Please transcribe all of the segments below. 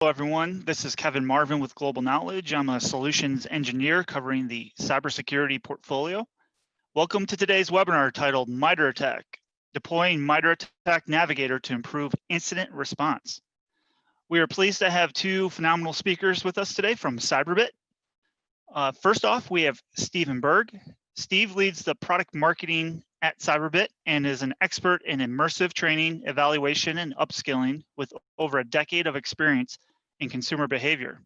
Hello, everyone. This is Kevin Marvin with Global Knowledge. I'm a solutions engineer covering the cybersecurity portfolio. Welcome to today's webinar titled MITRE ATT&CK, Deploying MITRE ATT&CK Navigator to Improve Incident Response. We are pleased to have two phenomenal speakers with us today from CyberBit. First off, we have Stephen Berg. Steve leads the product marketing at CyberBit and is an expert in immersive training, evaluation, and upskilling with over a decade of experience in consumer behavior.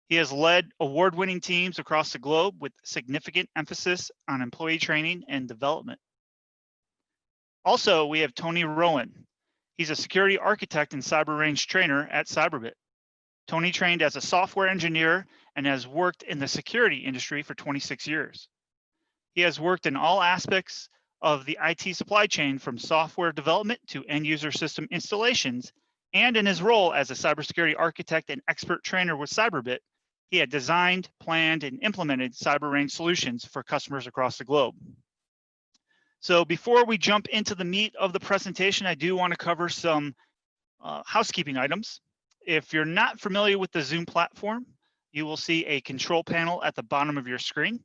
He has led award-winning teams across the globe with significant emphasis on employee training and development. Also, we have Tony Rowan. He's a security architect and cyber range trainer at CyberBit. Tony trained as a software engineer and has worked in the security industry for 26 years. He has worked in all aspects of the IT supply chain, from software development to end user system installations, and in his role as a cybersecurity architect and expert trainer with CyberBit, he had designed, planned, and implemented cyber range solutions for customers across the globe. So before we jump into the meat of the presentation, I do want to cover some housekeeping items. If you're not familiar with the Zoom platform, you will see a control panel at the bottom of your screen.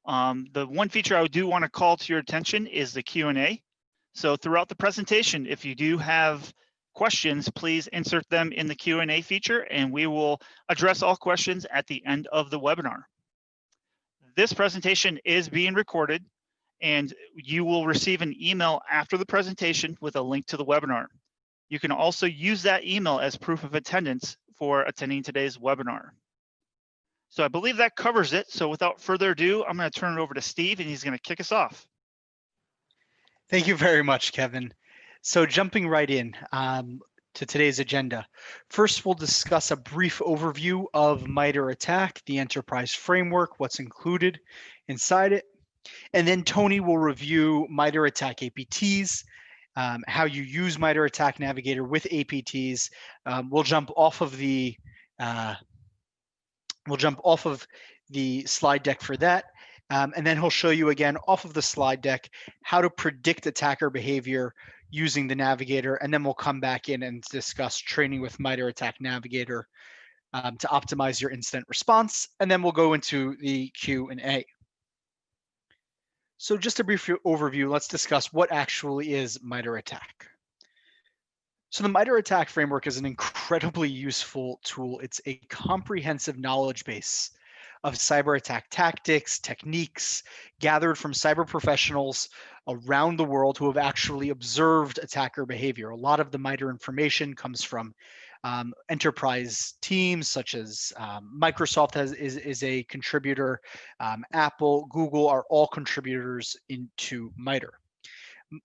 The one feature I do want to call to your attention is the Q&A. So throughout the presentation, if you do have questions, please insert them in the Q&A feature and we will address all questions at the end of the webinar. This presentation is being recorded and you will receive an email after the presentation with a link to the webinar. You can also use that email as proof of attendance for attending today's webinar. So I believe that covers it. So without further ado, I'm going to turn it over to Steve and he's going to kick us off. Thank you very much, Kevin. So jumping right in to today's agenda. First, we'll discuss a brief overview of MITRE ATT&CK, the enterprise framework, what's included inside it. And then Tony will review MITRE ATT&CK APTs, how you use MITRE ATT&CK Navigator with APTs. We'll jump off of the slide deck for that. And then he'll show you again off of the slide deck how to predict attacker behavior using the Navigator. And then we'll come back in and discuss training with MITRE ATT&CK Navigator to optimize your incident response. And then we'll go into the Q&A. So just a brief overview, let's discuss what actually is MITRE ATT&CK. So the MITRE ATT&CK framework is an incredibly useful tool. It's a comprehensive knowledge base of cyber attack tactics, techniques gathered from cyber professionals around the world who have actually observed attacker behavior. A lot of the MITRE information comes from enterprise teams such as Microsoft is a contributor, Apple, Google are all contributors into MITRE.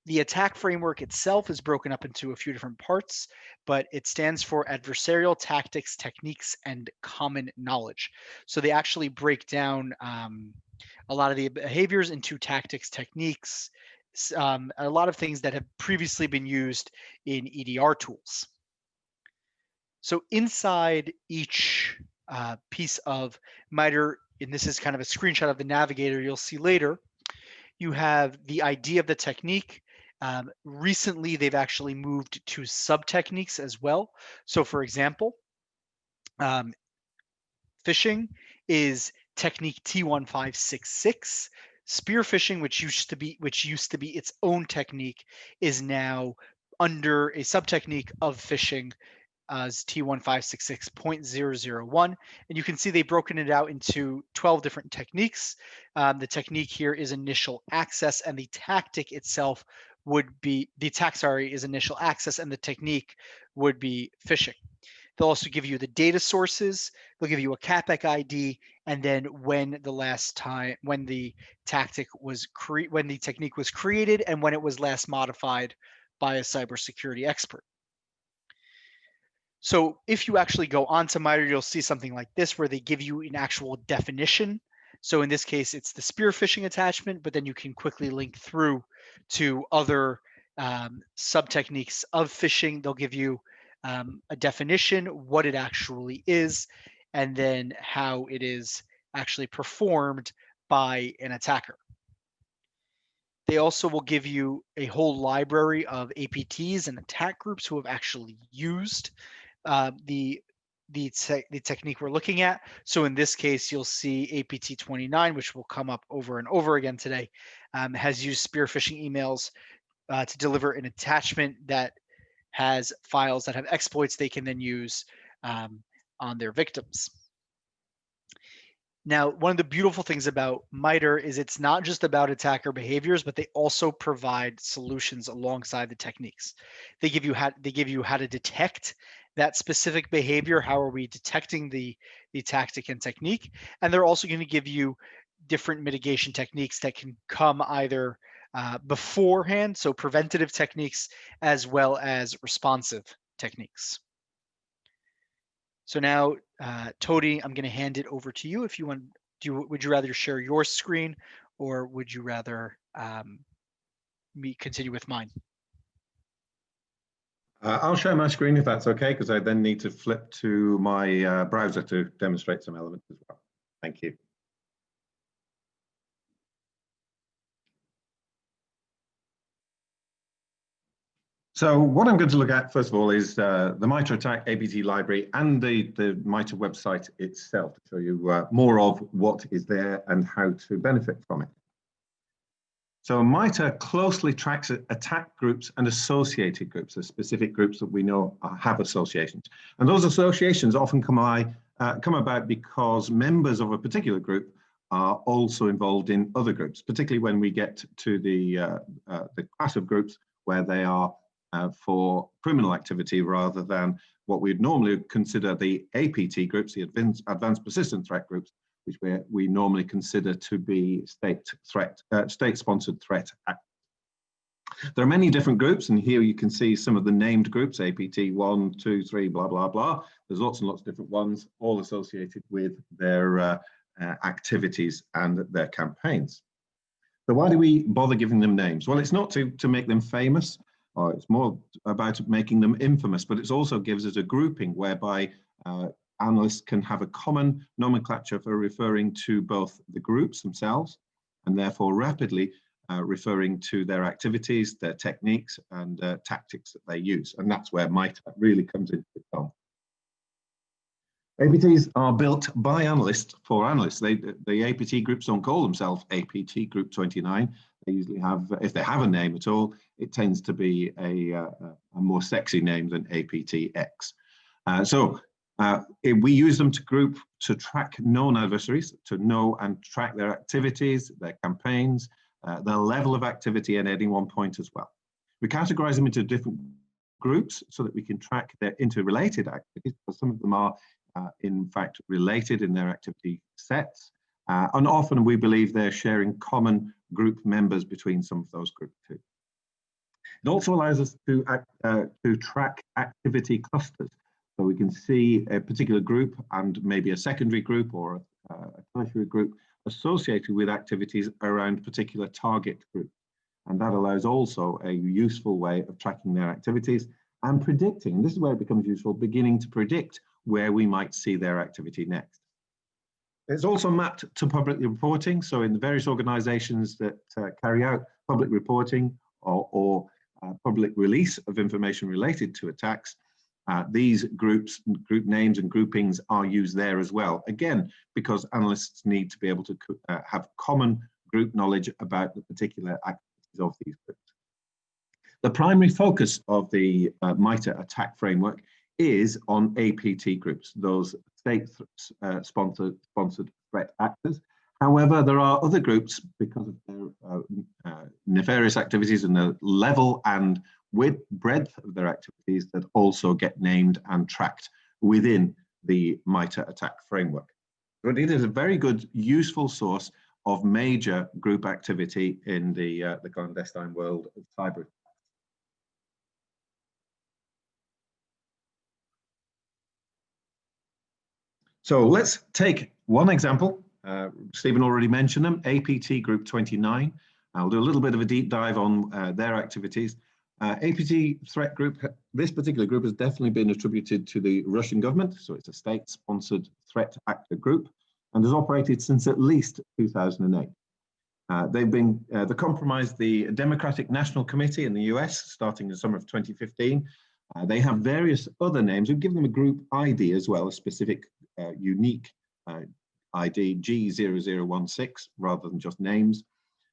The attack framework itself is broken up into a few different parts, but it stands for adversarial tactics, techniques, and common knowledge. So they actually break down a lot of the behaviors into tactics, techniques, a lot of things that have previously been used in EDR tools. So inside each piece of MITRE, and this is kind of a screenshot of the Navigator you'll see later, you have the idea of the technique. Recently, they've actually moved to sub-techniques as well. So for example, phishing is technique T1566. Spear phishing, which used to be its own technique, is now under a sub-technique of phishing as T1566.001. And you can see they've broken it out into 12 different techniques. The technique here is initial access, and the tactic itself would be, the attack, is initial access, and the technique would be phishing. They'll also give you the data sources. They'll give you a CAPEC ID, and then when the technique was created and when it was last modified by a cybersecurity expert. So if you actually go onto MITRE, you'll see something like this where they give you an actual definition. So in this case, it's the spear phishing attachment, but then you can quickly link through to other sub-techniques of phishing. They'll give you a definition, what it actually is, and then how it is actually performed by an attacker. They also will give you a whole library of APTs and attack groups who have actually used the technique we're looking at. So in this case, you'll see APT 29, which will come up over and over again today, has used spear phishing emails to deliver an attachment that has files that have exploits they can then use on their victims. Now, one of the beautiful things about MITRE is it's not just about attacker behaviors, but they also provide solutions alongside the techniques. They give you how to detect that specific behavior. How are we detecting the tactic and technique? And they're also going to give you different mitigation techniques that can come either beforehand, so preventative techniques, as well as responsive techniques. So now, Todi, I'm going to hand it over to you. If you want, would you rather share your screen, or would you rather me continue with mine? I'll share my screen if that's okay, because I then need to flip to my browser to demonstrate some elements as well. Thank you. So what I'm going to look at, first of all, is the MITRE ATT&CK APT library and the MITRE website itself, to show you more of what is there and how to benefit from it. So MITRE closely tracks attack groups and associated groups, the specific groups that we know have associations. And those associations often come about because members of a particular group are also involved in other groups, particularly when we get to the class of groups where they are for criminal activity rather than what we'd normally consider the APT groups, the advanced persistent threat groups, which we normally consider to be state-sponsored threat acts. There are many different groups, and here you can see some of the named groups, APT 1, 2, 3, blah, blah, blah. There's lots and lots of different ones, all associated with their activities and their campaigns. So why do we bother giving them names? Well, it's not to make them famous, or it's more about making them infamous, but it also gives us a grouping whereby analysts can have a common nomenclature for referring to both the groups themselves and therefore rapidly referring to their activities, their techniques and tactics that they use. And that's where MITRE really comes into its own. APTs are built by analysts for analysts. The APT groups don't call themselves APT Group 29. They usually have, if they have a name at all, it tends to be a more sexy name than APTX. We use them to track known adversaries, to know and track their activities, their campaigns, their level of activity at any one point as well. We categorize them into different groups so that we can track their interrelated activities, because some of them are in fact related in their activity sets. And often we believe they're sharing common group members between some of those groups too. It also allows us to track activity clusters. So we can see a particular group and maybe a secondary group or a tertiary group associated with activities around particular target groups. And that allows also a useful way of tracking their activities and predicting, and this is where it becomes useful, beginning to predict where we might see their activity next. It's also mapped to public reporting. So in the various organizations that carry out public reporting or public release of information related to attacks, these group names and groupings are used there as well. Again, because analysts need to be able to have common group knowledge about the particular activities of these groups. The primary focus of the MITRE ATT&CK framework is on APT groups, those state-sponsored threat actors. However, there are other groups, because of their nefarious activities and the level and breadth of their activities, that also get named and tracked within the MITRE ATT&CK framework. But it is a very good, useful source of major group activity in the clandestine world of cyber. So let's take one example. Stephen already mentioned them, APT Group 29. I'll do a little bit of a deep dive on their activities. APT threat group, this particular group has definitely been attributed to the Russian government, so it's a state-sponsored threat actor group and has operated since at least 2008. They compromised the Democratic National Committee in the US starting in the summer of 2015, They have various other names. We've given them a group ID as well, a specific unique ID, G0016, rather than just names.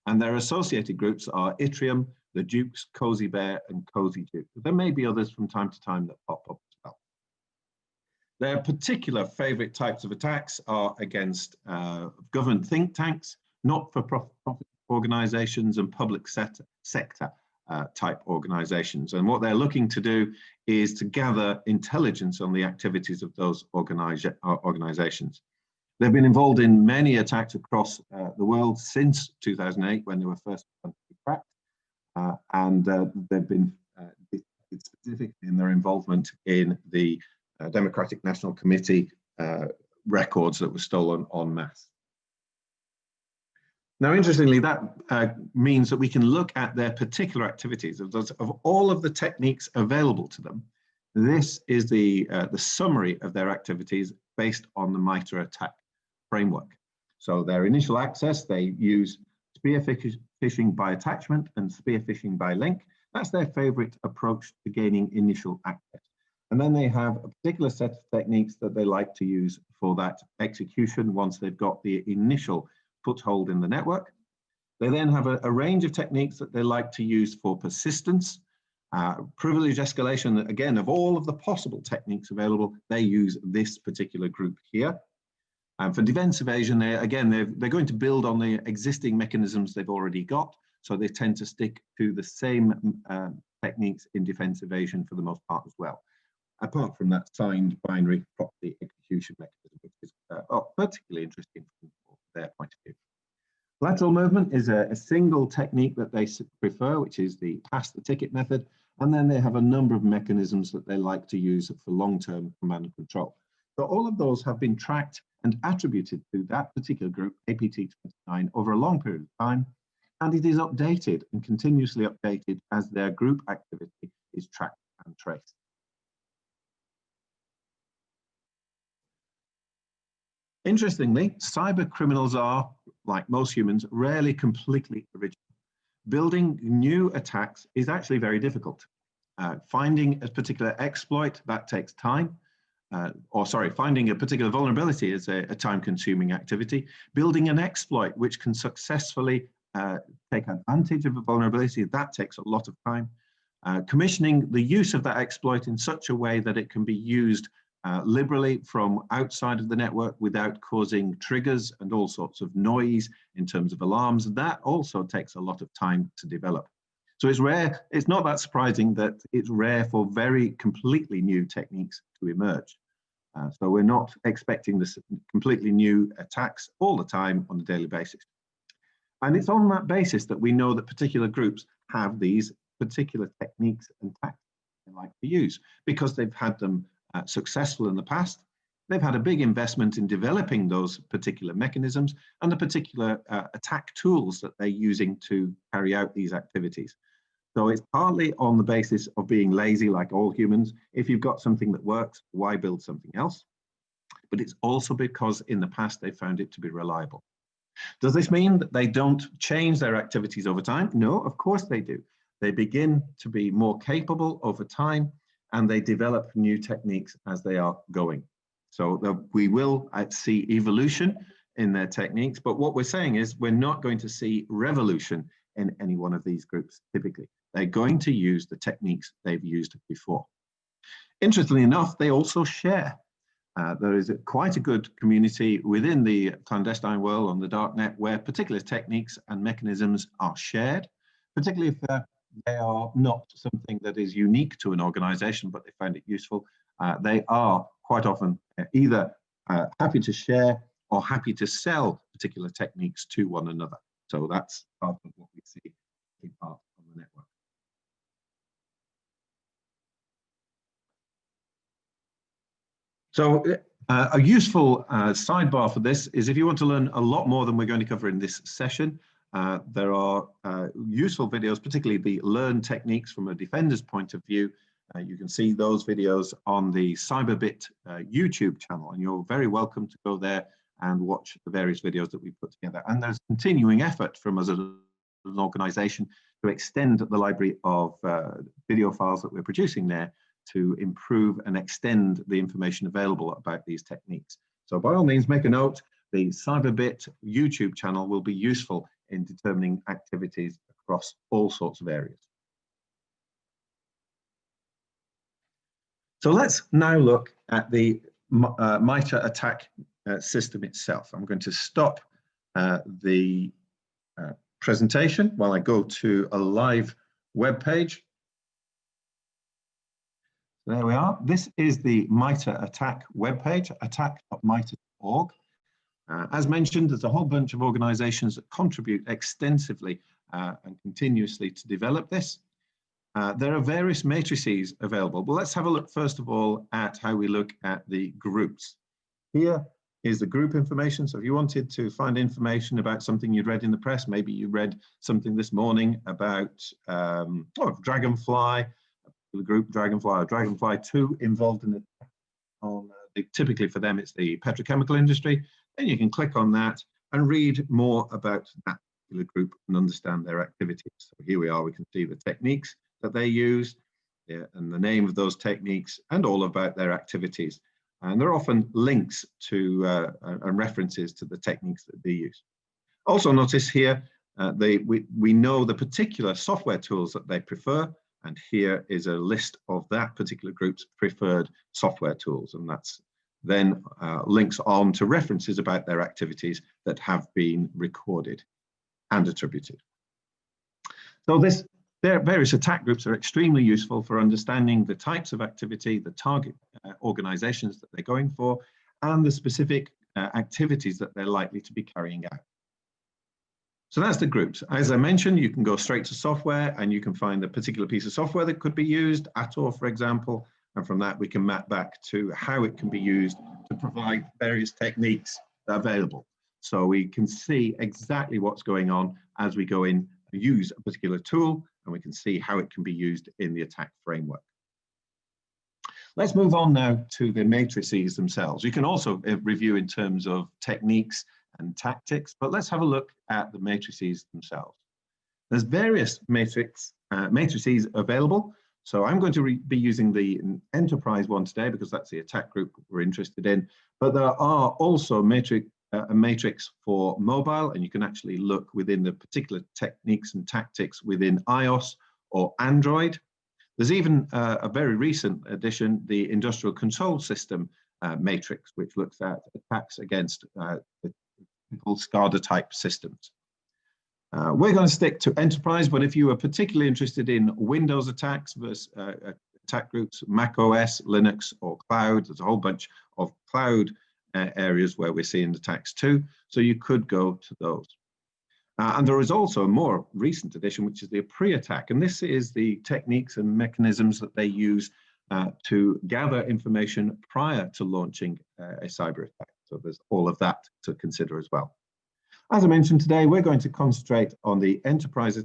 And their associated groups are Yttrium, the Dukes, Cozy Bear, and Cozy Duke. There may be others from time to time that pop up as well. Their particular favorite types of attacks are against government think tanks, not-for-profit organizations, and public sector type organizations. And what they're looking to do is to gather intelligence on the activities of those organizations. They've been involved in many attacks across the world since 2008, when they were first cracked, and they've been specific in their involvement in the Democratic National Committee records that were stolen en masse. Now, interestingly, that means that we can look at their particular activities. Of all of the techniques available to them, this is the summary of their activities based on the MITRE ATT&CK framework. So their initial access, they use spear phishing by attachment and spear phishing by link. That's their favorite approach to gaining initial access. And then they have a particular set of techniques that they like to use for that execution once they've got the initial foothold in the network. They then have a range of techniques that they like to use for persistence, privilege escalation. Again, of all of the possible techniques available, they use this particular group here. And for defense evasion, they're going to build on the existing mechanisms they've already got. So they tend to stick to the same techniques in defense evasion for the most part as well, apart from that signed binary proxy execution mechanism, which is particularly interesting from their point of view. Lateral movement is a single technique that they prefer, which is the pass the ticket method. And then they have a number of mechanisms that they like to use for long-term command and control. So all of those have been tracked and attributed to that particular group, APT29, over a long period of time. And it is updated and continuously updated as their group activity is tracked and traced. Interestingly, cyber criminals are, like most humans, rarely completely original. Building new attacks is actually very difficult. Finding a particular exploit, that takes time. Finding a particular vulnerability is a time-consuming activity. Building an exploit which can successfully take advantage of a vulnerability, that takes a lot of time. Commissioning the use of that exploit in such a way that it can be used liberally from outside of the network without causing triggers and all sorts of noise in terms of alarms, that also takes a lot of time to develop. So it's rare, it's not that surprising that it's rare for very completely new techniques to emerge. So we're not expecting this completely new attacks all the time on a daily basis. And it's on that basis that we know that particular groups have these particular techniques and tactics they like to use, because they've had them successful in the past. They've had a big investment in developing those particular mechanisms and the particular attack tools that they're using to carry out these activities. So it's partly on the basis of being lazy, like all humans. If you've got something that works, why build something else? But it's also because in the past they found it to be reliable. Does this mean that they don't change their activities over time? No, of course they do. They begin to be more capable over time, and they develop new techniques as they are going. So we will see evolution in their techniques, but what we're saying is we're not going to see revolution in any one of these groups typically. They're going to use the techniques they've used before. Interestingly enough, they also share. There is quite a good community within the clandestine world on the darknet where particular techniques and mechanisms are shared, particularly if they are not something that is unique to an organization, but they find it useful. They are quite often either happy to share or happy to sell particular techniques to one another. So that's part of what we see in part of the network. So a useful sidebar for this is if you want to learn a lot more than we're going to cover in this session, there are useful videos, particularly the learn techniques from a defender's point of view. You can see those videos on the CyberBit YouTube channel, and you're very welcome to go there and watch the various videos that we put together. And there's continuing effort from us as an organization to extend the library of video files that we're producing there to improve and extend the information available about these techniques. So by all means, make a note. The CyberBit YouTube channel will be useful in determining activities across all sorts of areas. So let's now look at the MITRE ATT&CK system itself. I'm going to stop the presentation while I go to a live web page. There we are. This is the MITRE ATT&CK webpage, attack.mitre.org. As mentioned, there's a whole bunch of organizations that contribute extensively and continuously to develop this. There are various matrices available, but let's have a look first of all at how we look at the groups. Here is the group information. So if you wanted to find information about something you'd read in the press, maybe you read something this morning about Dragonfly, the group Dragonfly or Dragonfly 2 involved in it. Typically for them, it's the petrochemical industry. Then you can click on that and read more about that particular group and understand their activities. So here we are, we can see the techniques that they use and the name of those techniques and all about their activities. And there are often links to and references to the techniques that they use. Also notice here, we know the particular software tools that they prefer. And here is a list of that particular group's preferred software tools. And that's then links on to references about their activities that have been recorded and attributed. So their various attack groups are extremely useful for understanding the types of activity, the target organizations that they're going for, and the specific activities that they're likely to be carrying out. So that's the groups. As I mentioned, you can go straight to software and you can find a particular piece of software that could be used, ATOR, for example, and from that we can map back to how it can be used to provide various techniques that are available. So we can see exactly what's going on as we go in and use a particular tool, and we can see how it can be used in the attack framework. Let's move on now to the matrices themselves. You can also review in terms of techniques and tactics, but let's have a look at the matrices themselves. There's various matrices available. So I'm going to be using the enterprise one today because that's the attack group we're interested in. But there are also a matrix for mobile, and you can actually look within the particular techniques and tactics within iOS or Android. There's even a very recent addition, the industrial control system matrix, which looks at attacks against SCADA type systems. We're going to stick to enterprise, but if you are particularly interested in Windows attacks versus attack groups, Mac OS, Linux, or cloud, there's a whole bunch of cloud areas where we're seeing attacks too, so you could go to those. And there is also a more recent addition, which is the MITRE ATT&CK, and this is the techniques and mechanisms that they use to gather information prior to launching a cyber attack. So there's all of that to consider as well. As I mentioned today, we're going to concentrate on the enterprise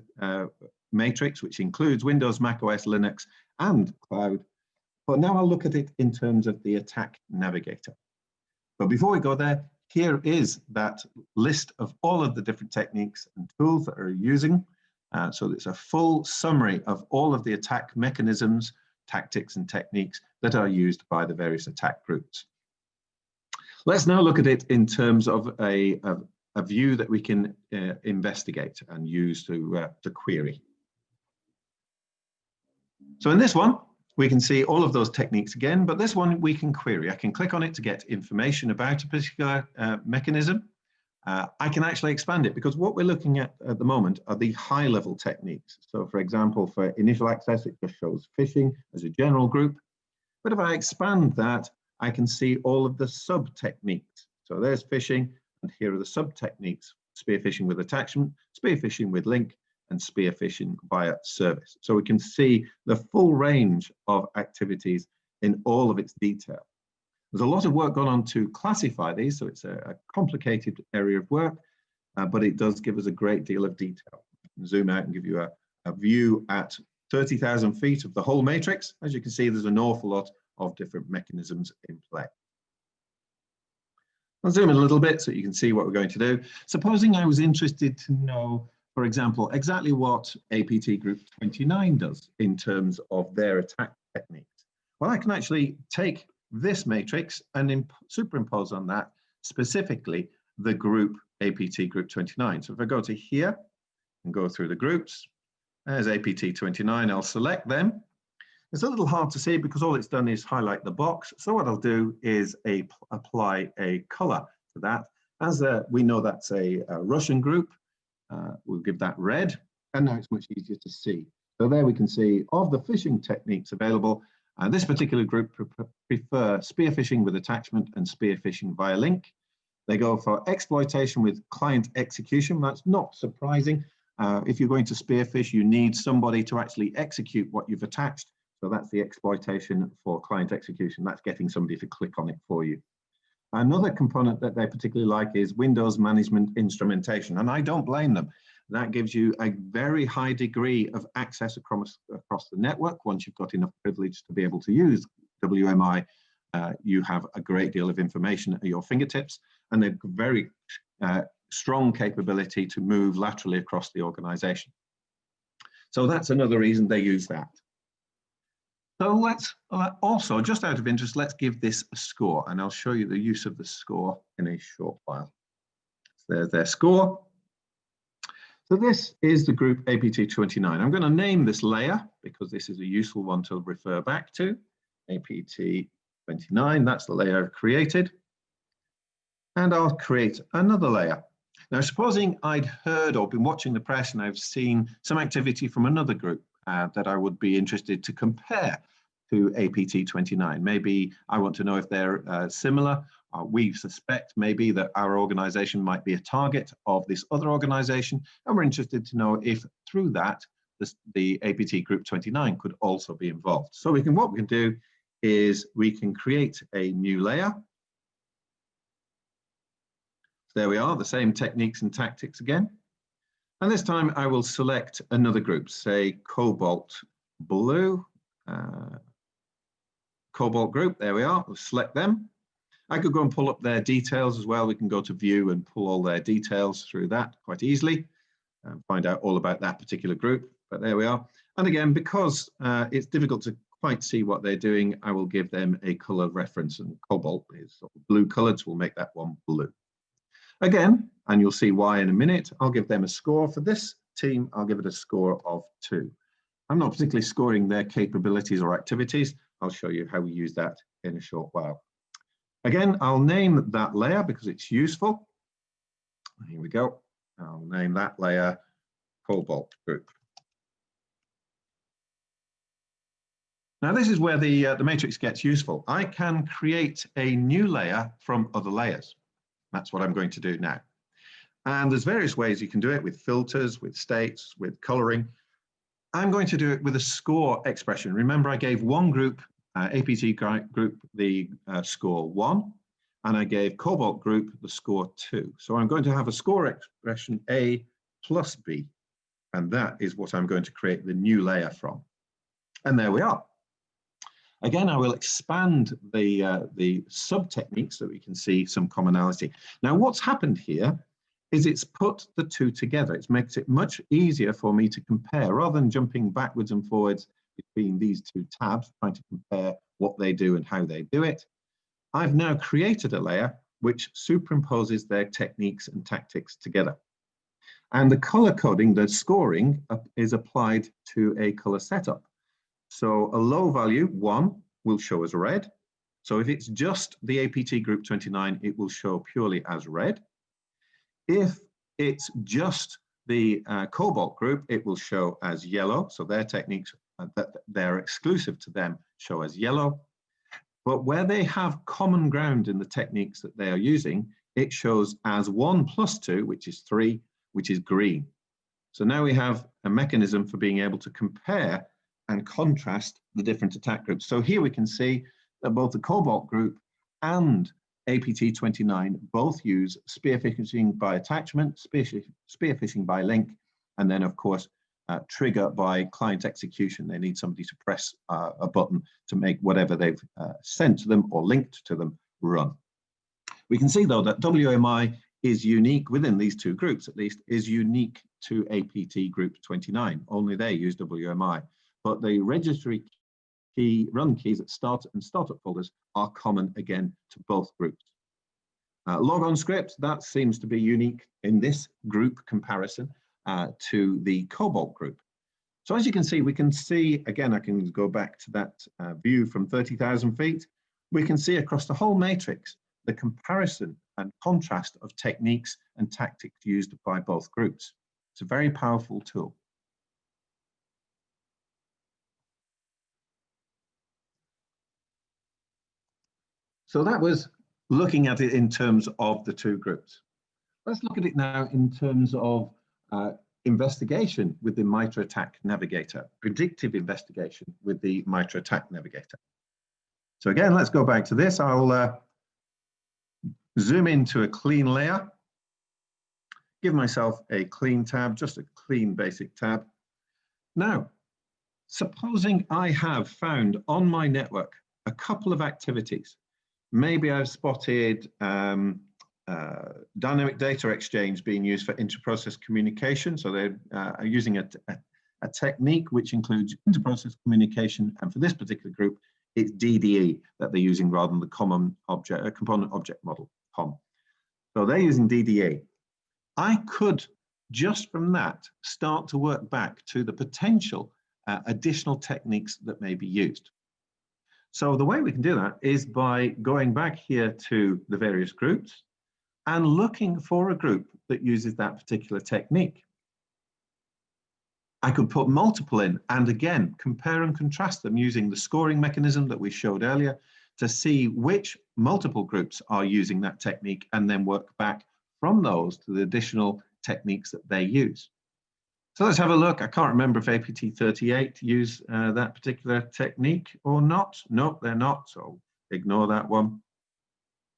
matrix, which includes Windows, Mac OS, Linux, and cloud. But now I'll look at it in terms of the attack navigator. But before we go there, here is that list of all of the different techniques and tools that are using. So it's a full summary of all of the attack mechanisms, tactics, and techniques that are used by the various attack groups. Let's now look at it in terms of a view that we can investigate and use to query. So in this one, we can see all of those techniques again, but this one we can query. I can click on it to get information about a particular mechanism. I can actually expand it because what we're looking at the moment are the high-level techniques. So for example, for initial access, it just shows phishing as a general group. But if I expand that, I can see all of the sub-techniques. So there's phishing, and here are the sub-techniques: spear phishing with attachment, spear phishing with link, and spear phishing via service. So we can see the full range of activities in all of its detail. There's a lot of work gone on to classify these, so it's a complicated area of work, but it does give us a great deal of detail. I can zoom out and give you a view at 30,000 feet of the whole matrix. As you can see, there's an awful lot of different mechanisms in play. I'll zoom in a little bit so you can see what we're going to do. Supposing I was interested to know, for example, exactly what APT Group 29 does in terms of their attack techniques. Well, I can actually take this matrix and superimpose on that specifically the group APT Group 29. So if I go to here and go through the groups, there's APT 29, I'll select them. It's a little hard to see because all it's done is highlight the box. So what I'll do is apply a color to that. As we know that's a Russian group, we'll give that red, and now it's much easier to see. So there we can see of the phishing techniques available, this particular group prefer spear phishing with attachment and spear phishing via link. They go for exploitation with client execution. That's not surprising. If you're going to spear phish, you need somebody to actually execute what you've attached. So that's the exploitation for client execution. That's getting somebody to click on it for you. Another component that they particularly like is Windows management instrumentation, and I don't blame them. That gives you a very high degree of access across the network. Once you've got enough privilege to be able to use WMI, you have a great deal of information at your fingertips, and a very strong capability to move laterally across the organization. So that's another reason they use that. So let's also, just out of interest, let's give this a score, and I'll show you the use of the score in a short while. So there's their score. So this is the group APT 29. I'm going to name this layer because this is a useful one to refer back to. APT 29, that's the layer I've created. And I'll create another layer. Now, supposing I'd heard or been watching the press and I've seen some activity from another group that I would be interested to compare to APT 29. Maybe I want to know if they're similar. We suspect maybe that our organization might be a target of this other organization, and we're interested to know if through that the APT Group 29 could also be involved. So what we can do is we can create a new layer. There we are, the same techniques and tactics again. And this time I will select another group, say Cobalt Blue, Cobalt Group, there we are, we'll select them. I could go and pull up their details as well. We can go to view and pull all their details through that quite easily and find out all about that particular group, but there we are. And again, because it's difficult to quite see what they're doing, I will give them a color reference, and Cobalt is sort of blue colored, so we'll make that one blue. Again, and you'll see why in a minute, I'll give them a score. For this team, I'll give it a score of 2. I'm not particularly scoring their capabilities or activities. I'll show you how we use that in a short while. Again, I'll name that layer because it's useful. Here we go. I'll name that layer Cobalt Group. Now, this is where the matrix gets useful. I can create a new layer from other layers. That's what I'm going to do now. And there's various ways you can do it, with filters, with states, with coloring. I'm going to do it with a score expression. Remember, I gave one group, APT Group, the score 1, and I gave Cobalt Group the score 2. So I'm going to have a score expression A plus B, and that is what I'm going to create the new layer from. And there we are. Again, I will expand the sub-techniques so we can see some commonality. Now, what's happened here is it's put the two together. It makes it much easier for me to compare, rather than jumping backwards and forwards between these two tabs, trying to compare what they do and how they do it. I've now created a layer which superimposes their techniques and tactics together. And the color coding, the scoring, is applied to a color setup. So a low value, 1, will show as red. So if it's just the APT Group 29, it will show purely as red. If it's just the Cobalt Group, it will show as yellow. So their techniques that they're exclusive to them show as yellow. But where they have common ground in the techniques that they are using, it shows as 1 plus 2, which is 3, which is green. So now we have a mechanism for being able to compare and contrast the different attack groups. So here we can see that both the Cobalt Group and APT 29 both use spear phishing by attachment, spear phishing by link, and then of course trigger by client execution. They need somebody to press a button to make whatever they've sent to them or linked to them run. We can see though that WMI is unique within these two groups, at least, is unique to APT Group 29. Only they use WMI. But the registry key, run keys at start and startup folders are common again to both groups. Logon script, that seems to be unique in this group comparison to the Cobalt group. So as you can see, we can see, again, I can go back to that view from 30,000 feet. We can see across the whole matrix the comparison and contrast of techniques and tactics used by both groups. It's a very powerful tool. So that was looking at it in terms of the two groups. Let's look at it now in terms of investigation with the MITRE ATT&CK Navigator, predictive investigation with the MITRE ATT&CK Navigator. So again, let's go back to this. I'll zoom into a clean layer, give myself a clean tab, just a clean basic tab. Now, supposing I have found on my network a couple of activities. Maybe I've spotted dynamic data exchange being used for inter-process communication. So they are using a technique which includes inter-process communication. And for this particular group, it's DDE that they're using rather than the common object, component object model, COM. So they're using DDE. I could, just from that, start to work back to the potential additional techniques that may be used. So the way we can do that is by going back here to the various groups and looking for a group that uses that particular technique. I could put multiple in and again, compare and contrast them using the scoring mechanism that we showed earlier to see which multiple groups are using that technique and then work back from those to the additional techniques that they use. So let's have a look. I can't remember if APT 38 use that particular technique or not. Nope, they're not, so ignore that one.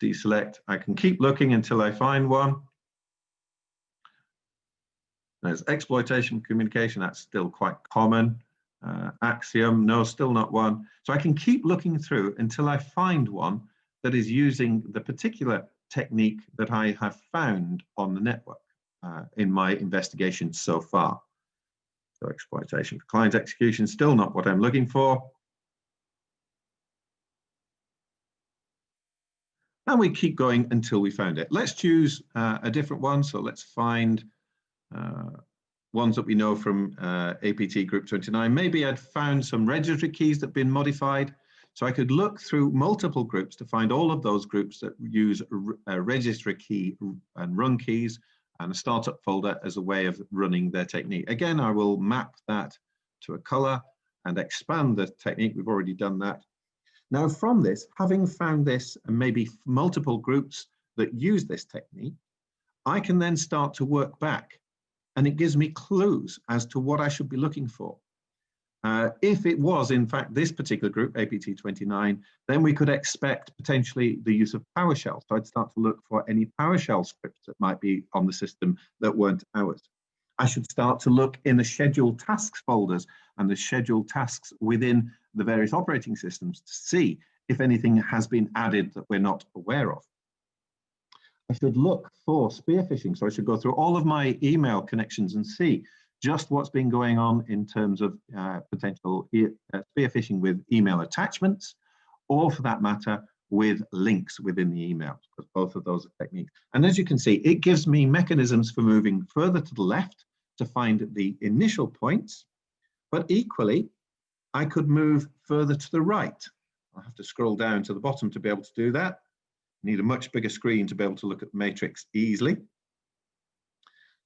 Deselect. I can keep looking until I find one. There's exploitation communication, that's still quite common. Axiom, no, still not one. So I can keep looking through until I find one that is using the particular technique that I have found on the network in my investigation so far. So exploitation for client execution, still not what I'm looking for. And we keep going until we found it. Let's choose a different one. So let's find ones that we know from APT Group 29. Maybe I'd found some registry keys that have been modified. So I could look through multiple groups to find all of those groups that use a registry key and run keys and a startup folder as a way of running their technique. Again, I will map that to a color and expand the technique. We've already done that. Now from this, having found this and maybe multiple groups that use this technique, I can then start to work back and it gives me clues as to what I should be looking for. If it was, in fact, this particular group, APT 29, then we could expect potentially the use of PowerShell. So I'd start to look for any PowerShell scripts that might be on the system that weren't ours. I should start to look in the scheduled tasks folders and the scheduled tasks within the various operating systems to see if anything has been added that we're not aware of. I should look for spear phishing. So I should go through all of my email connections and see just what's been going on in terms of potential spear phishing with email attachments, or for that matter, with links within the email, because both of those are techniques. And as you can see, it gives me mechanisms for moving further to the left to find the initial points, but equally, I could move further to the right. I'll have to scroll down to the bottom to be able to do that. I need a much bigger screen to be able to look at the matrix easily.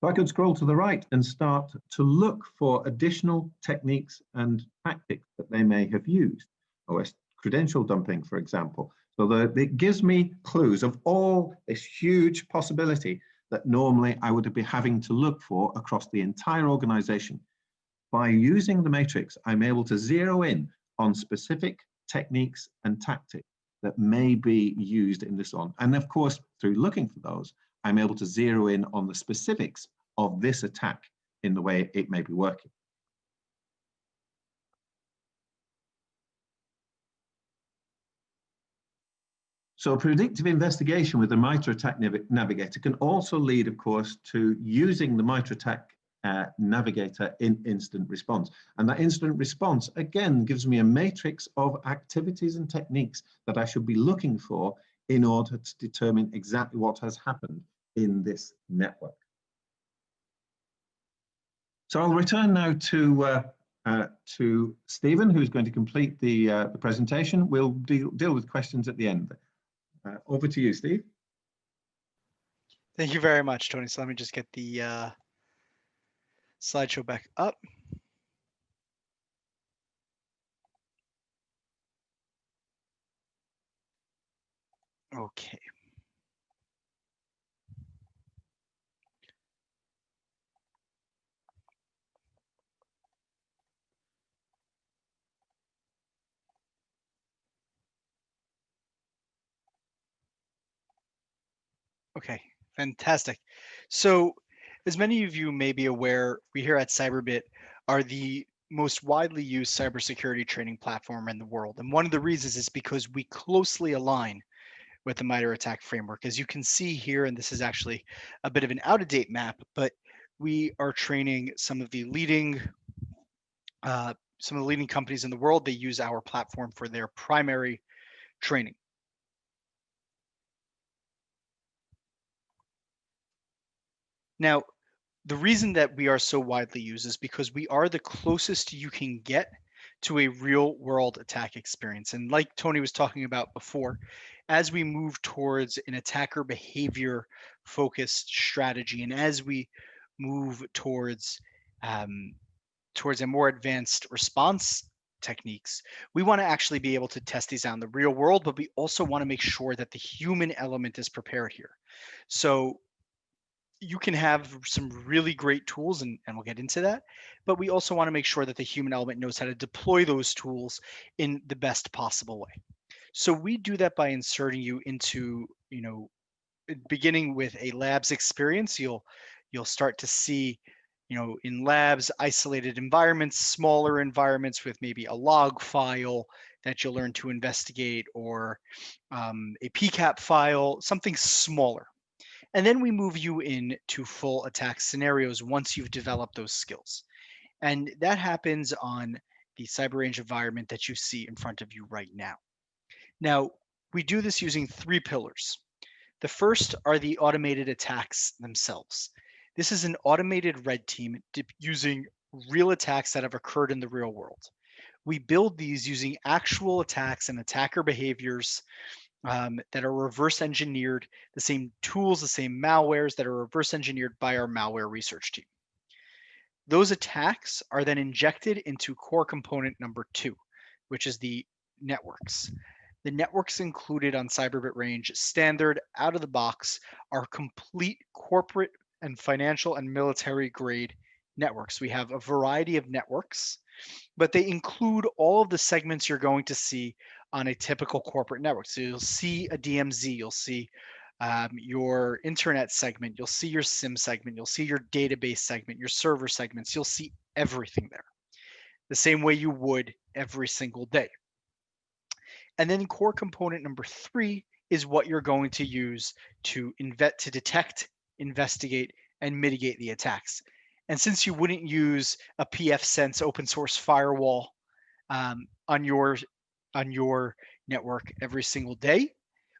So I could scroll to the right and start to look for additional techniques and tactics that they may have used. OS credential dumping, for example. So that it gives me clues of all this huge possibility that normally I would be having to look for across the entire organization. By using the matrix, I'm able to zero in on specific techniques and tactics that may be used in this one. And of course, through looking for those, I'm able to zero in on the specifics of this attack in the way it may be working. So predictive investigation with the MITRE ATT&CK Navigator can also lead, of course, to using the MITRE ATT&CK Navigator in instant response. And that instant response, again, gives me a matrix of activities and techniques that I should be looking for in order to determine exactly what has happened in this network. So I'll return now to Stephen, who's going to complete the presentation. We'll deal with questions at the end. Over to you, Steve. Thank you very much, Tony. So let me just get the slideshow back up. Okay. Okay, fantastic. So as many of you may be aware, we here at CyberBit are the most widely used cybersecurity training platform in the world. And one of the reasons is because we closely align with the MITRE ATT&CK framework. As you can see here, and this is actually a bit of an out-of-date map, but we are training some of the leading companies in the world. They use our platform for their primary training. Now, the reason that we are so widely used is because we are the closest you can get to a real world attack experience. And like Tony was talking about before, as we move towards an attacker behavior focused strategy, and as we move towards a more advanced response techniques, we want to actually be able to test these out in the real world, but we also want to make sure that the human element is prepared here. So you can have some really great tools, and we'll get into that, but we also want to make sure that the human element knows how to deploy those tools in the best possible way. So we do that by inserting you into, beginning with a labs experience. You'll start to see, in labs, isolated environments, smaller environments with maybe a log file that you'll learn to investigate, or a PCAP file, something smaller. And then we move you into full attack scenarios once you've developed those skills. And that happens on the CyberRange environment that you see in front of you right now. Now, we do this using 3 pillars. The first are the automated attacks themselves. This is an automated red team using real attacks that have occurred in the real world. We build these using actual attacks and attacker behaviors that are reverse engineered, the same tools, the same malwares that are reverse engineered by our malware research team. Those attacks are then injected into core component number 2, which is the networks. The networks included on CyberBit Range standard out of the box are complete corporate and financial and military grade networks. We have a variety of networks, but they include all of the segments you're going to see on a typical corporate network. So you'll see a DMZ, you'll see your internet segment, you'll see your SIM segment, you'll see your database segment, your server segments, you'll see everything there, the same way you would every single day. And then core component number 3 is what you're going to use to detect, investigate, and mitigate the attacks. And since you wouldn't use a pfSense open source firewall on your network every single day,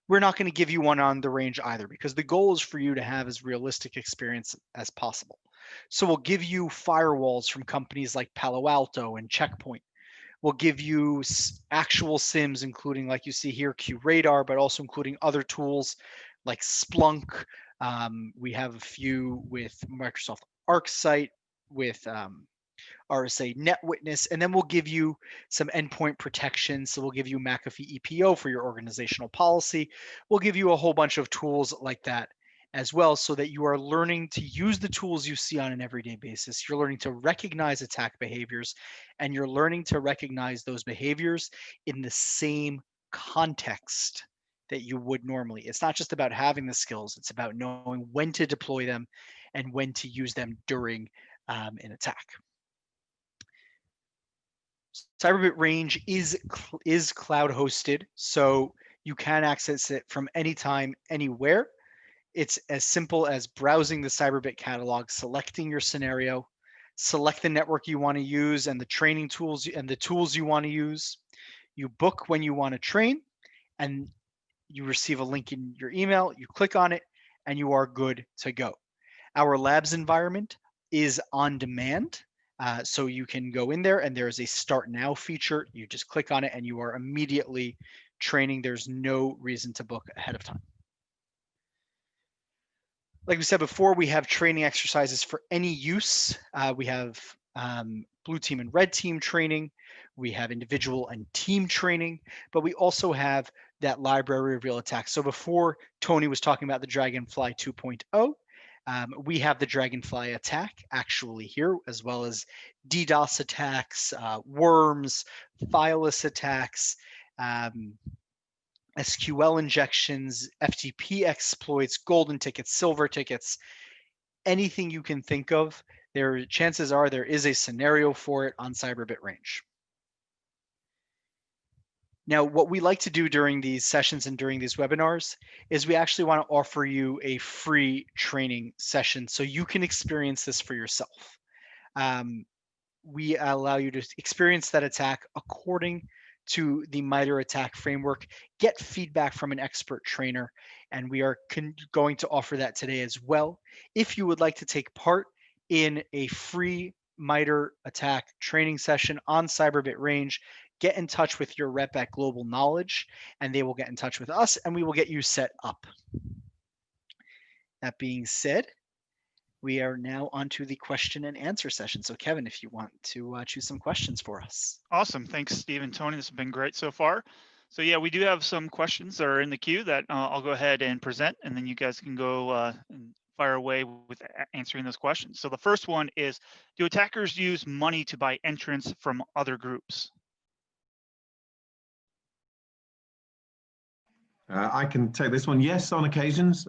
we're not going to give you one on the range either, because the goal is for you to have as realistic experience as possible. So we'll give you firewalls from companies like Palo Alto and Checkpoint. We'll give you actual SIMs, including, like you see here, QRadar, but also including other tools like Splunk. We have a few with Microsoft ArcSight, with RSA NetWitness, and then we'll give you some endpoint protection. So we'll give you McAfee EPO for your organizational policy. We'll give you a whole bunch of tools like that as well, so that you are learning to use the tools you see on an everyday basis. You're learning to recognize attack behaviors, and you're learning to recognize those behaviors in the same context that you would normally. It's not just about having the skills, it's about knowing when to deploy them and when to use them during an attack. CyberBit Range is cloud hosted, so you can access it from anytime, anywhere. It's as simple as browsing the CyberBit catalog, selecting your scenario, select the network you want to use and the training tools and the tools you want to use. You book when you want to train, and you receive a link in your email. You click on it, and you are good to go. Our labs environment is on demand. So you can go in there and there is a start now feature. You just click on it and you are immediately training. There's no reason to book ahead of time. Like we said before, we have training exercises for any use. We have blue team and red team training. We have individual and team training, but we also have that library of real attacks. So before Tony was talking about the Dragonfly 2.0, we have the Dragonfly attack actually here, as well as DDoS attacks, worms, fileless attacks, SQL injections, FTP exploits, golden tickets, silver tickets, anything you can think of. Chances are there is a scenario for it on CyberBit Range. Now, what we like to do during these sessions and during these webinars is we actually want to offer you a free training session so you can experience this for yourself. We allow you to experience that attack according to the MITRE ATT&CK framework, get feedback from an expert trainer, and we are going to offer that today as well. If you would like to take part in a free MITRE ATT&CK training session on CyberBit Range, get in touch with your rep at Global Knowledge, and they will get in touch with us, and we will get you set up. That being said, we are now onto the question and answer session. So Kevin, if you want to choose some questions for us. Awesome. Thanks, Steve and Tony. This has been great so far. So yeah, we do have some questions that are in the queue that I'll go ahead and present, and then you guys can go and fire away with answering those questions. So the first one is, do attackers use money to buy entrants from other groups? I can take this one. Yes, on occasions,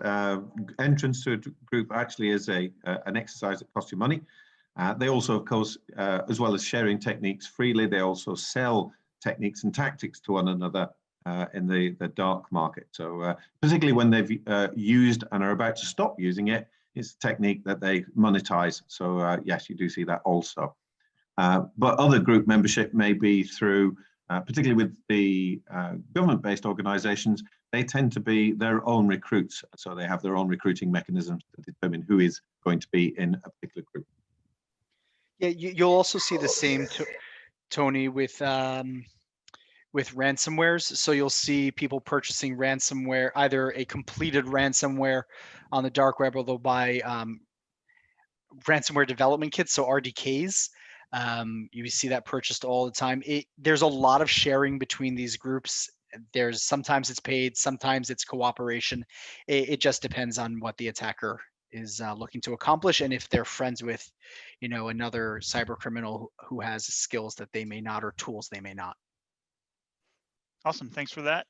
entrance to a group actually is an exercise that costs you money. They also, of course, as well as sharing techniques freely, they also sell techniques and tactics to one another in the dark market. So particularly when they've used and are about to stop using it, it's a technique that they monetize. So yes, you do see that also. But other group membership may be through, particularly with the government-based organizations, they tend to be their own recruits. So they have their own recruiting mechanisms to determine who is going to be in a particular group. Yeah, you'll also see the same, Tony, with ransomwares. So you'll see people purchasing ransomware, either a completed ransomware on the dark web, or they'll buy ransomware development kits, so RDKs. You see that purchased all the time. There's a lot of sharing between these groups. Sometimes it's paid, sometimes it's cooperation. It just depends on what the attacker is looking to accomplish, and if they're friends with, another cyber criminal who has skills that they may not, or tools they may not. Awesome, thanks for that.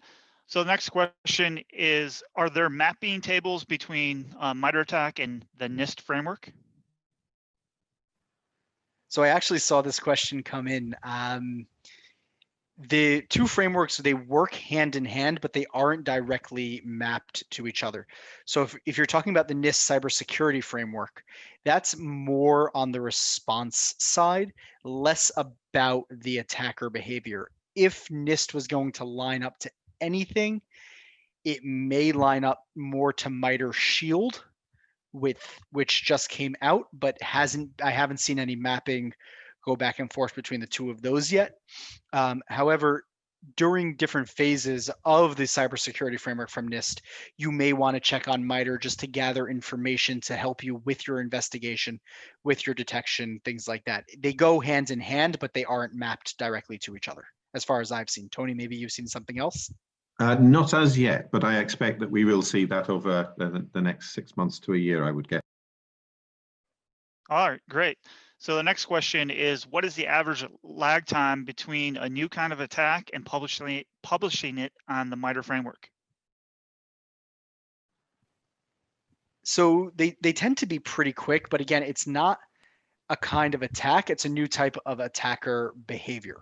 So the next question is, are there mapping tables between MITRE ATT&CK and the NIST framework? So I actually saw this question come in. The two frameworks, they work hand in hand, but they aren't directly mapped to each other. So if you're talking about the NIST cybersecurity framework, that's more on the response side, less about the attacker behavior. If NIST was going to line up to anything, it may line up more to MITRE Shield, which just came out, but I haven't seen any mapping go back and forth between the two of those yet. However, during different phases of the cybersecurity framework from NIST, you may want to check on MITRE just to gather information to help you with your investigation, with your detection, things like that. They go hand in hand, but they aren't mapped directly to each other, as far as I've seen. Tony, maybe you've seen something else? Not as yet, but I expect that we will see that over the next 6 months to a year, I would guess. All right, great. So the next question is, what is the average lag time between a new kind of attack and publishing it on the MITRE framework? So they tend to be pretty quick, but again, it's not a kind of attack, it's a new type of attacker behavior.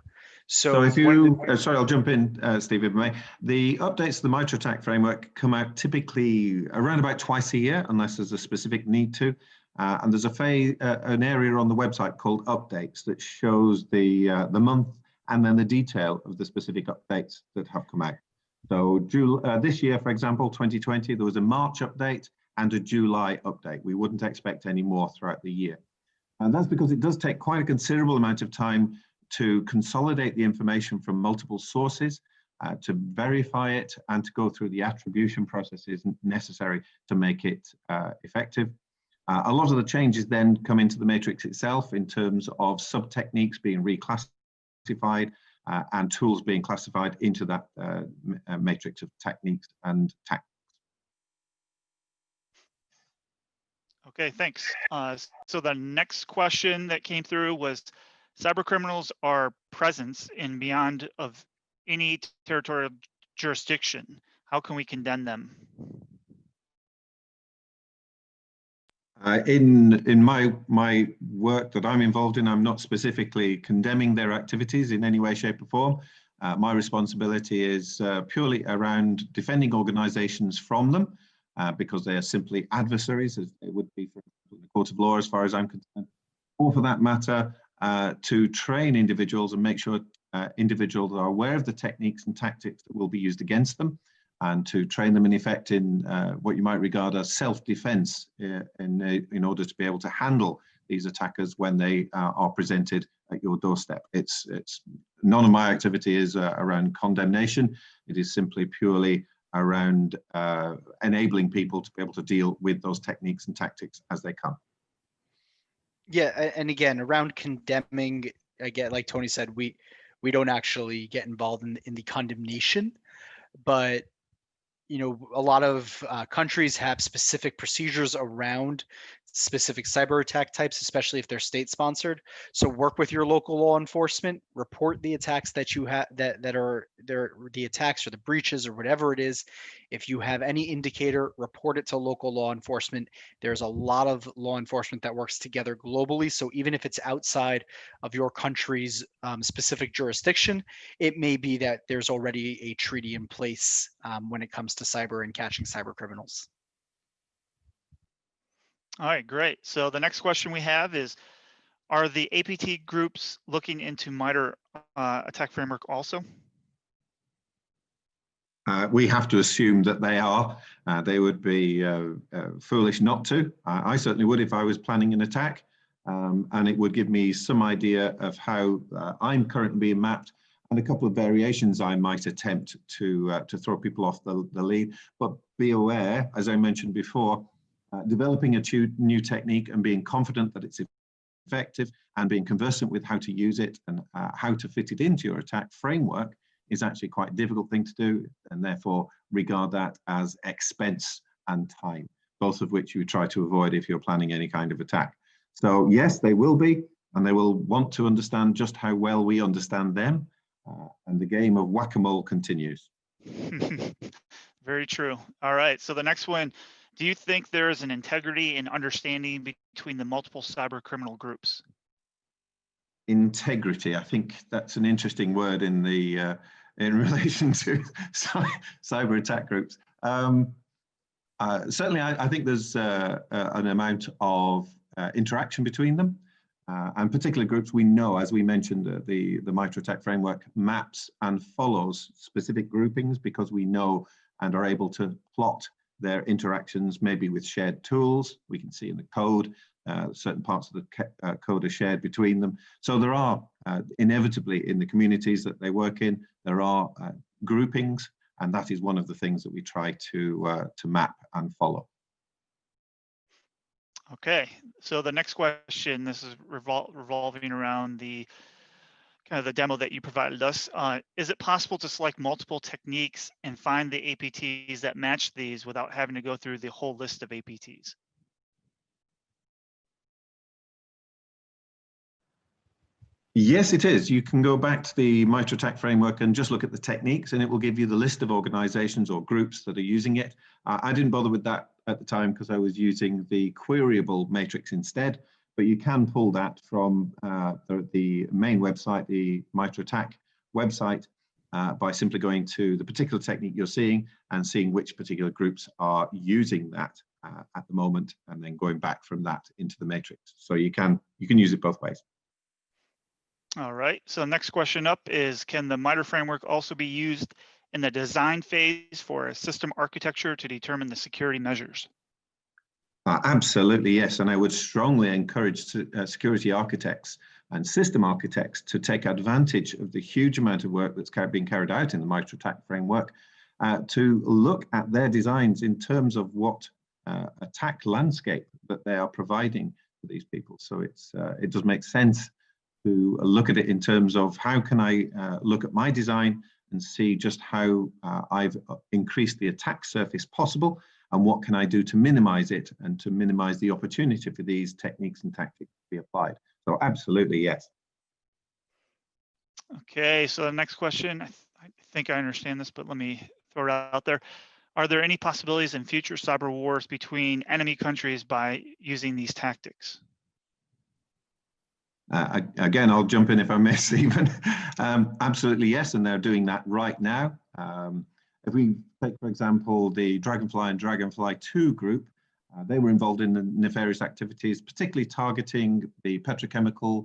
So if you, sorry, I'll jump in, Steve, if I may. The updates to the MITRE ATT&CK framework come out typically around about twice a year, unless there's a specific need to. And there's an area on the website called updates that shows the month and then the detail of the specific updates that have come out. So this year, for example, 2020, there was a March update and a July update. We wouldn't expect any more throughout the year. And that's because it does take quite a considerable amount of time to consolidate the information from multiple sources, to verify it, and to go through the attribution processes necessary to make it effective. A lot of the changes then come into the matrix itself in terms of sub-techniques being reclassified and tools being classified into that matrix of techniques and tactics. Okay, thanks. So the next question that came through was, cybercriminals are presence in beyond of any territorial jurisdiction. How can we condemn them? In my work that I'm involved in, I'm not specifically condemning their activities in any way, shape or form. My responsibility is purely around defending organizations from them, because they are simply adversaries, as they would be for the court of law as far as I'm concerned, or for that matter, to train individuals and make sure individuals are aware of the techniques and tactics that will be used against them, and to train them in effect in what you might regard as self-defense in order to be able to handle these attackers when they are presented at your doorstep. None of my activity is around condemnation. It is simply purely around enabling people to be able to deal with those techniques and tactics as they come. Yeah, and again, around condemning, again, like Tony said, we don't actually get involved in the condemnation, but a lot of countries have specific procedures around specific cyber attack types, especially if they're state sponsored. So work with your local law enforcement, report the attacks that you have that are there, the attacks or the breaches or whatever it is. If you have any indicator, report it to local law enforcement. There's a lot of law enforcement that works together globally. So even if it's outside of your country's specific jurisdiction, it may be that there's already a treaty in place when it comes to cyber and catching cyber criminals. All right, great. So the next question we have is, are the APT groups looking into MITRE ATT&CK framework also? We have to assume that they are. They would be foolish not to. I certainly would if I was planning an attack, and it would give me some idea of how I'm currently being mapped and a couple of variations I might attempt to throw people off the lead. But be aware, as I mentioned before, developing a new technique and being confident that it's effective and being conversant with how to use it and how to fit it into your attack framework is actually quite a difficult thing to do, and therefore regard that as expense and time, both of which you try to avoid if you're planning any kind of attack. So yes, they will be, and they will want to understand just how well we understand them, and the game of whack-a-mole continues. Very true. All right, so the next one, do you think there is an integrity and understanding between the multiple cyber criminal groups? Integrity, I think that's an interesting word in the in relation to cyber attack groups. Certainly, I think there's an amount of interaction between them, and particular groups we know, as we mentioned, the MITRE ATT&CK framework maps and follows specific groupings because we know and are able to plot their interactions, maybe with shared tools. We can see in the code, certain parts of the code are shared between them. So there are inevitably in the communities that they work in, there are groupings, and that is one of the things that we try to map and follow. Okay, so the next question, this is revolving around the kind of the demo that you provided us. Is it possible to select multiple techniques and find the APTs that match these without having to go through the whole list of APTs? Yes, it is. You can go back to the MITRE ATT&CK framework and just look at the techniques, and it will give you the list of organizations or groups that are using it. I didn't bother with that at the time because I was using the queryable matrix instead, but you can pull that from the main website, the MITRE ATT&CK, website by simply going to the particular technique you're seeing and seeing which particular groups are using that at the moment, and then going back from that into the matrix. So you can use it both ways. All right, so next question up is, can the MITRE framework also be used in the design phase for a system architecture to determine the security measures? Absolutely, yes. And I would strongly encourage security architects and system architects to take advantage of the huge amount of work that's being carried out in the MITRE ATT&CK framework to look at their designs in terms of what attack landscape that they are providing for these people. So it does make sense to look at it in terms of how can I look at my design and see just how I've increased the attack surface possible, and what can I do to minimize it and to minimize the opportunity for these techniques and tactics to be applied. So absolutely, yes. Okay, so the next question, I think I understand this, but let me throw it out there. Are there any possibilities in future cyber wars between enemy countries by using these tactics? Again, I'll jump in if I miss, Stephen. Absolutely, yes, and they're doing that right now. If we take, for example, the Dragonfly and Dragonfly 2 group, they were involved in the nefarious activities, particularly targeting the petrochemical,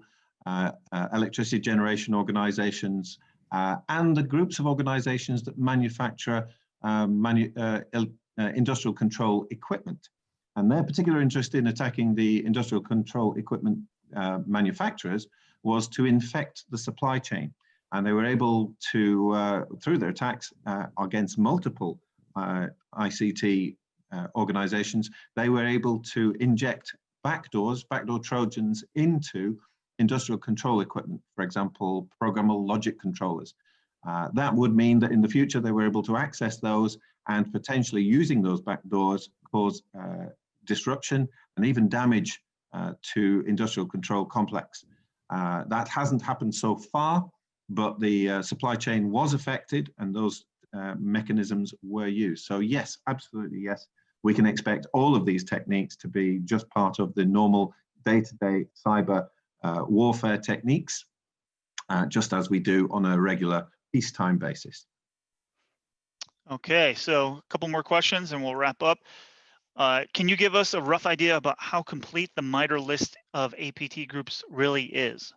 electricity generation organizations, and the groups of organizations that manufacture industrial control equipment. And their particular interest in attacking the industrial control equipment manufacturers was to infect the supply chain. And they were able to, through their attacks against multiple ICT organizations, they were able to inject backdoor Trojans into industrial control equipment, for example, programmable logic controllers. That would mean that in the future they were able to access those and potentially using those backdoors cause disruption and even damage to industrial control complex. That hasn't happened so far, but the supply chain was affected and those mechanisms were used. So yes, absolutely yes, we can expect all of these techniques to be just part of the normal day-to-day cyber warfare techniques, just as we do on a regular peacetime basis. Okay, so a couple more questions and we'll wrap up. Can you give us a rough idea about how complete the MITRE list of APT groups really is?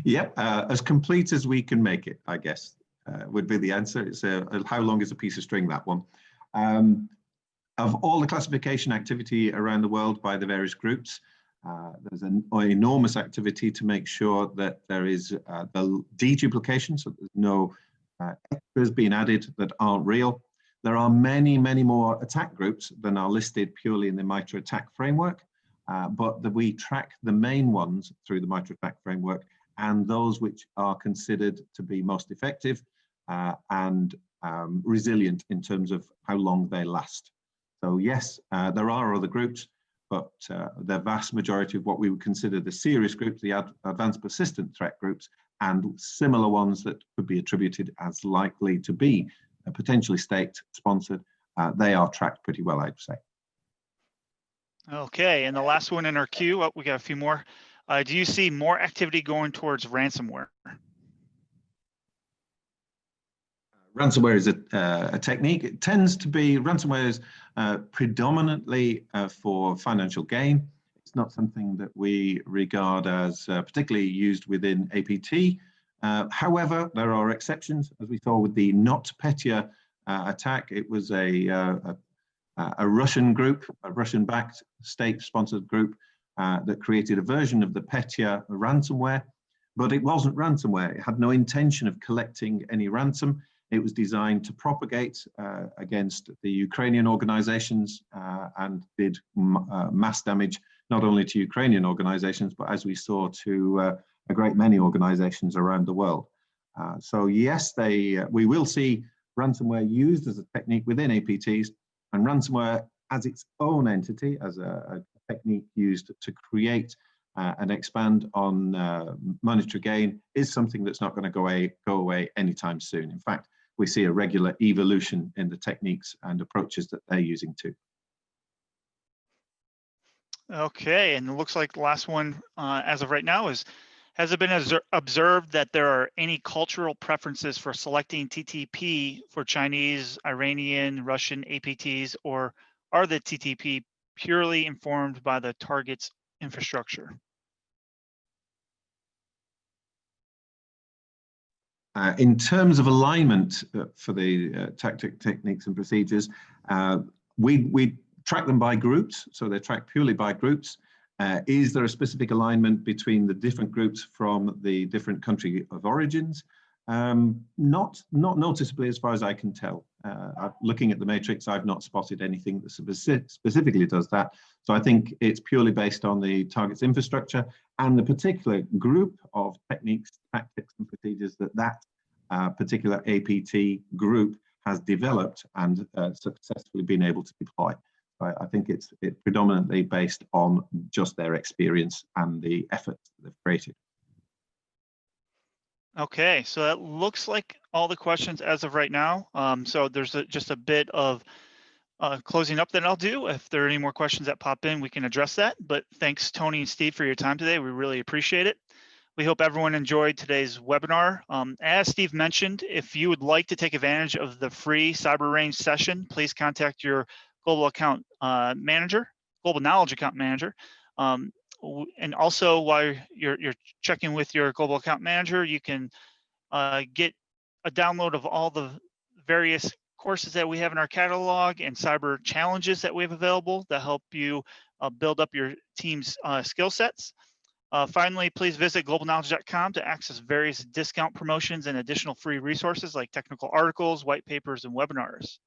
Yep, as complete as we can make it, I guess, would be the answer. It's how long is a piece of string, that one. Of all the classification activity around the world by the various groups, there's an enormous activity to make sure that there is the deduplication, so there's no extras being added that aren't real. There are many, many more attack groups than are listed purely in the MITRE ATT&CK framework, but we track the main ones through the MITRE ATT&CK framework and those which are considered to be most effective and resilient in terms of how long they last. So yes, there are other groups, but the vast majority of what we would consider the serious groups, the advanced persistent threat groups, and similar ones that could be attributed as likely to be potentially state-sponsored, they are tracked pretty well, I'd say. Okay, and the last one in our queue, we got a few more. Do you see more activity going towards ransomware? Ransomware is a technique. It tends to be, ransomware is predominantly for financial gain. It's not something that we regard as particularly used within APT. However, there are exceptions, as we saw with the NotPetya attack. It was a Russian group, a Russian-backed state-sponsored group that created a version of the Petya ransomware, but it wasn't ransomware. It had no intention of collecting any ransom. It was designed to propagate against the Ukrainian organizations and did mass damage, not only to Ukrainian organizations, but as we saw to a great many organizations around the world. So yes, we will see ransomware used as a technique within APTs, and ransomware as its own entity, as a technique used to create and expand on monetary gain, is something that's not going to go away anytime soon. In fact, we see a regular evolution in the techniques and approaches that they're using too. Okay, and it looks like the last one as of right now is, Has it been observed that there are any cultural preferences for selecting TTP for Chinese, Iranian, Russian APTs, or are the TTP purely informed by the target's infrastructure? In terms of alignment for the tactic, techniques and procedures, we track them by groups, so they're tracked purely by groups. Is there a specific alignment between the different groups from the different country of origins? Not noticeably as far as I can tell. Looking at the matrix, I've not spotted anything that specifically does that. So I think it's purely based on the target's infrastructure and the particular group of techniques, tactics and procedures that particular APT group has developed and successfully been able to deploy. I think it's predominantly based on just their experience and the efforts that they've created. Okay, so that looks like all the questions as of right now. So there's just a bit of closing up that I'll do. If there are any more questions that pop in, we can address that. But thanks, Tony and Steve, for your time today. We really appreciate it. We hope everyone enjoyed today's webinar. As Steve mentioned, if you would like to take advantage of the free Cyber Range session, please contact your global account manager, global knowledge account manager. And also, while you're checking with your global account manager, you can get a download of all the various courses that we have in our catalog and cyber challenges that we have available that help you build up your team's skill sets. Finally, please visit globalknowledge.com to access various discount promotions and additional free resources like technical articles, white papers, and webinars.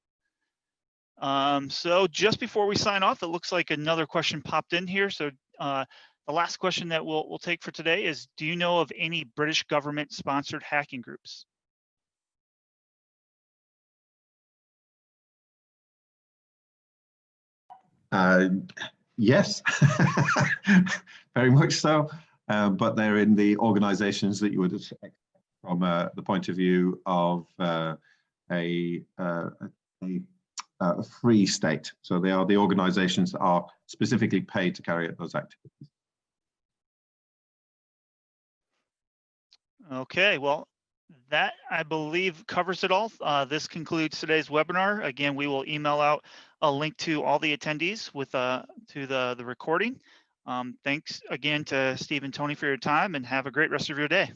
So just before we sign off, it looks like another question popped in here. So the last question that we'll take for today is, do you know of any British government sponsored hacking groups? Yes, very much so, but they're in the organizations that you would expect from the point of view of a free state. So they are the organizations that are specifically paid to carry out those activities. Okay, well, that I believe covers it all. This concludes today's webinar. Again, we will email out a link to all the attendees with to the recording. Thanks again to Steve and Tony for your time, and have a great rest of your day.